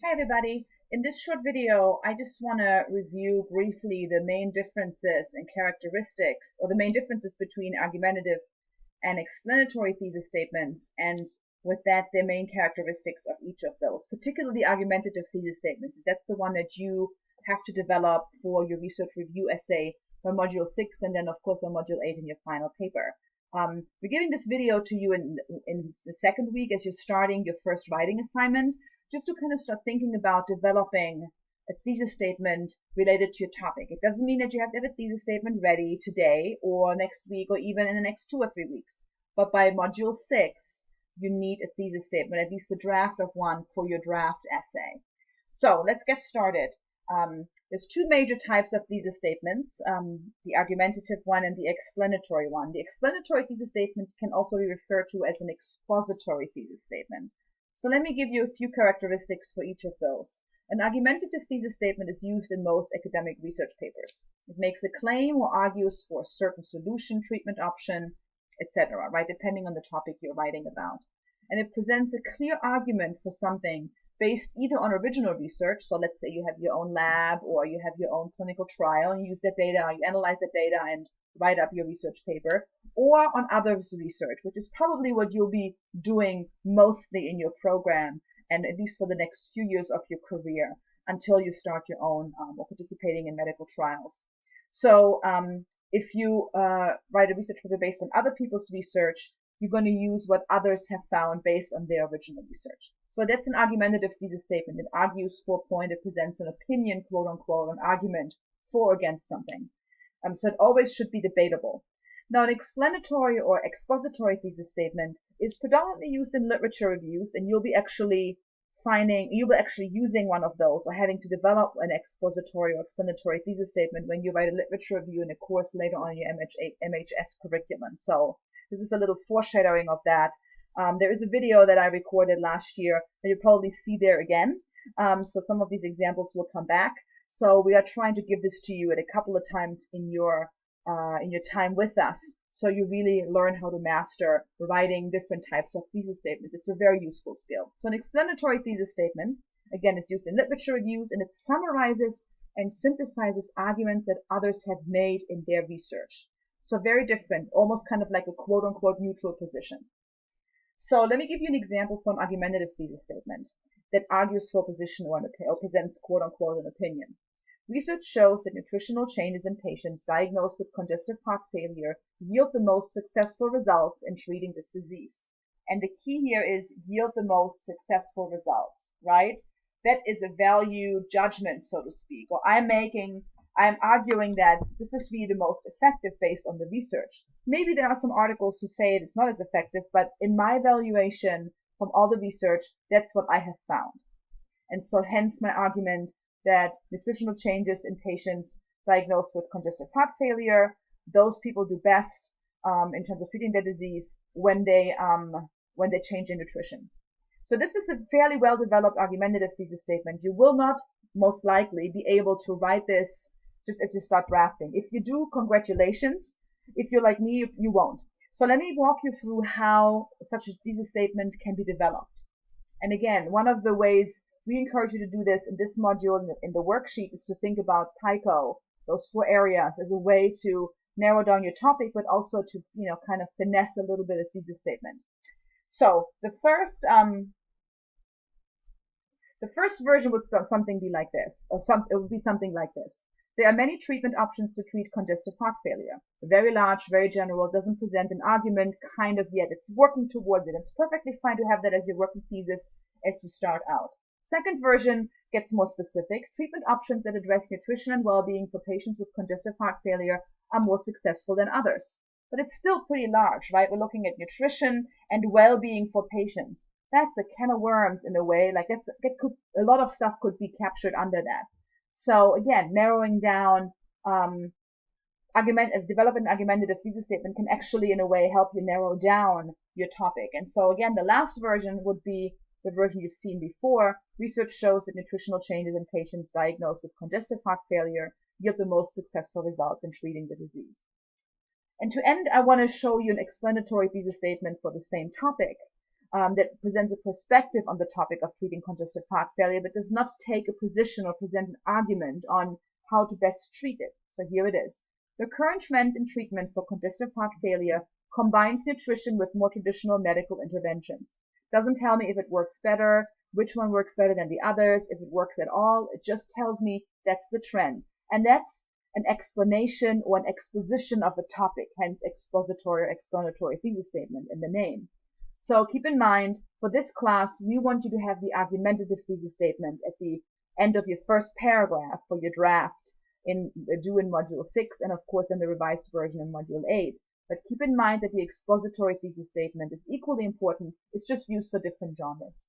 Hi everybody. In this short video, I just want to review briefly the main differences and characteristics, or the main differences between argumentative and explanatory thesis statements, and with that, the main characteristics of each of those, particularly argumentative thesis statements. That's the one that you have to develop for your research review essay for Module 6, and then of course for Module 8 in your final paper. We're giving this video to you in the second week as you're starting your first writing assignment, just to kind of start thinking about developing a thesis statement related to your topic. It doesn't mean that you have to have a thesis statement ready today or next week or even in the next 2 or 3 weeks. But by Module 6, you need a thesis statement, at least a draft of one for your draft essay. So let's get started. There's two major types of thesis statements, the argumentative one and the explanatory one. The explanatory thesis statement can also be referred to as an expository thesis statement. So let me give you a few characteristics for each of those. An argumentative thesis statement is used in most academic research papers. It makes a claim or argues for a certain solution, treatment option, etc., right, depending on the topic you're writing about. And it presents a clear argument for something based either on original research, so let's say you have your own lab or you have your own clinical trial and you use that data, you analyze that data and write up your research paper, or on others' research, which is probably what you'll be doing mostly in your program and at least for the next few years of your career until you start your own or participating in medical trials. So if you write a research paper based on other people's research, you're going to use what others have found based on their original research. So that's an argumentative thesis statement. It argues for a point, it presents an opinion, quote unquote, an argument for or against something. So it always should be debatable. Now, an explanatory or expository thesis statement is predominantly used in literature reviews, and you'll be actually using one of those or having to develop an expository or explanatory thesis statement when you write a literature review in a course later on in your MHS curriculum. So this is a little foreshadowing of that. There is a video that I recorded last year that you'll probably see there again. So some of these examples will come back. So we are trying to give this to you at a couple of times in your time with us, so you really learn how to master writing different types of thesis statements. It's a very useful skill. So an explanatory thesis statement, again, is used in literature reviews, and it summarizes and synthesizes arguments that others have made in their research. So very different, almost kind of like a quote-unquote neutral position. So let me give you an example from argumentative thesis statement that argues for a position or presents quote-unquote an opinion. Research shows that nutritional changes in patients diagnosed with congestive heart failure yield the most successful results in treating this disease. And the key here is yield the most successful results, right? That is a value judgment, so to speak. Or I'm arguing that this is really the most effective based on the research. Maybe there are some articles who say it's not as effective, but in my evaluation from all the research, that's what I have found. And so hence my argument that nutritional changes in patients diagnosed with congestive heart failure, those people do best in terms of treating their disease when they change their nutrition. So this is a fairly well-developed argumentative thesis statement. You will not most likely be able to write this just as you start drafting. If you do, congratulations. If you're like me, you won't. So let me walk you through how such a thesis statement can be developed. And again, one of the ways we encourage you to do this in this module in the worksheet is to think about PICO, those 4 areas, as a way to narrow down your topic, but also to, kind of finesse a little bit of thesis statement. So the first version would something be like this, it would be something like this. There are many treatment options to treat congestive heart failure. Very large, very general, doesn't present an argument kind of yet. It's working towards it. It's perfectly fine to have that as your working thesis as you start out. Second version gets more specific. Treatment options that address nutrition and well-being for patients with congestive heart failure are more successful than others. But it's still pretty large, right? We're looking at nutrition and well-being for patients. That's a can of worms in a way. Like a lot of stuff could be captured under that. So again, narrowing down, develop an argumentative thesis statement can actually in a way help you narrow down your topic. And so again, the last version would be the version you've seen before. Research shows that nutritional changes in patients diagnosed with congestive heart failure yield the most successful results in treating the disease. And to end, I want to show you an explanatory thesis statement for the same topic. that presents a perspective on the topic of treating congestive heart failure, but does not take a position or present an argument on how to best treat it. So here it is. The current trend in treatment for congestive heart failure combines nutrition with more traditional medical interventions. Doesn't tell me if it works better, which one works better than the others, if it works at all. It just tells me that's the trend. And that's an explanation or an exposition of a topic, hence expository or explanatory thesis statement in the name. So keep in mind, for this class, we want you to have the argumentative thesis statement at the end of your first paragraph for your draft due in Module 6 and of course in the revised version in Module 8. But keep in mind that the expository thesis statement is equally important. It's just used for different genres.